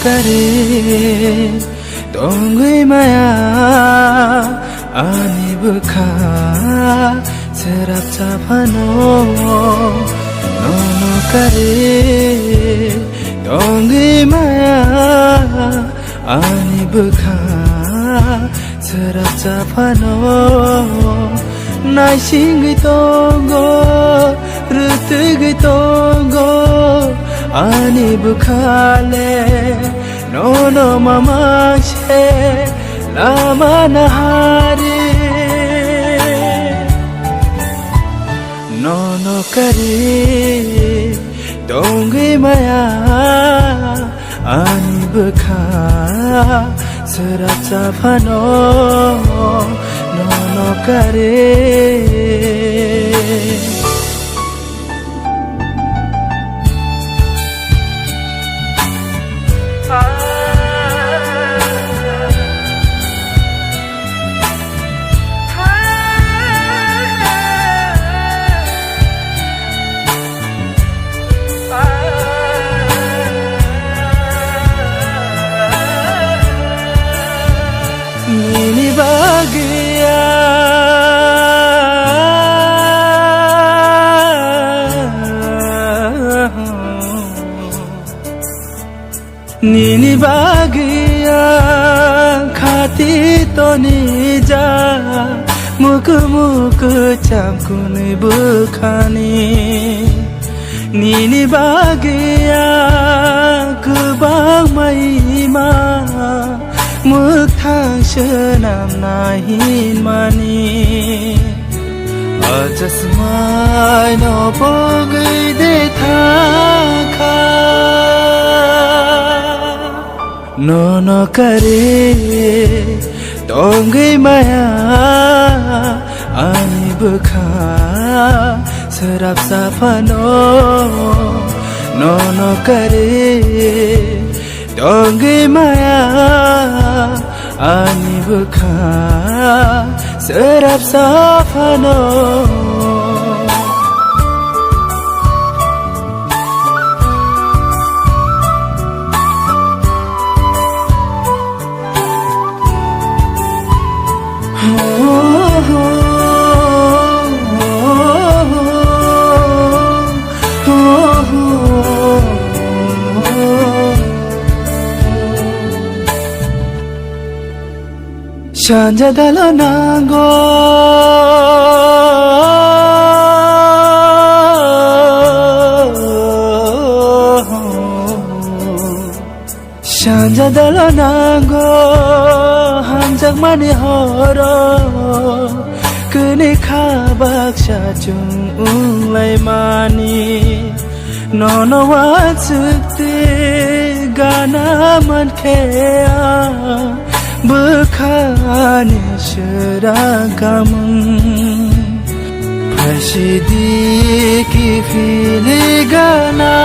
करे Dongui maya ani bukha serap chapano nono kare Dongui maya ani bukha serap chapano nai singi tongo rutugi tongo ani bukha le Nono mama she lama nahari Nono kare Dongui maya ani bukha serap chapano Nono kare Nini bahagia Nini bahagia khati to nija muk muk chamkun bukhani Nini bahagia kubang maima Muk thang shenam nahin mani Ajas mai no pogai de thakha Nono kare Dongui maya ani bukha serap chapano Nono kare Dongui maya ani bukha serap chapano Shanja dalo nango Shanja dalo nango Hanjak mani horo Kuni khabak shachung unglai mani Nono watsukte gana man kea Bukhani shiragamun Prashidi ki filigana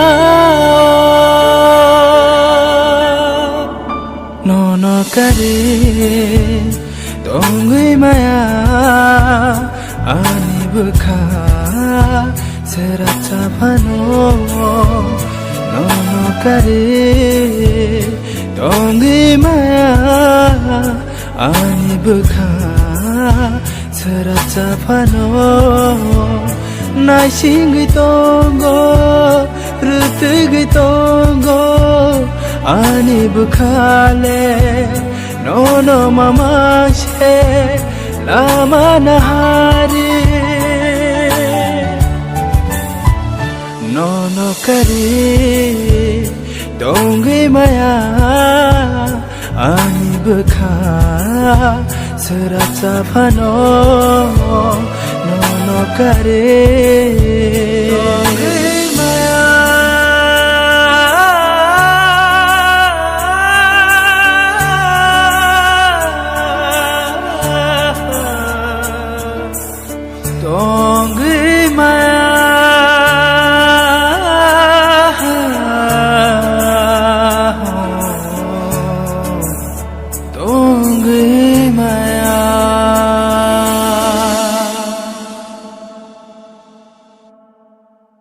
Nono kare Dongui maya ani bukha serap chapano Nono kare Dongui maya ani bukha serap chapano nai singi tongo rutugi tongo ani bukha le nono mama she lama nahari Nono kare Dongui maya ani bukha serap chapano Nono kare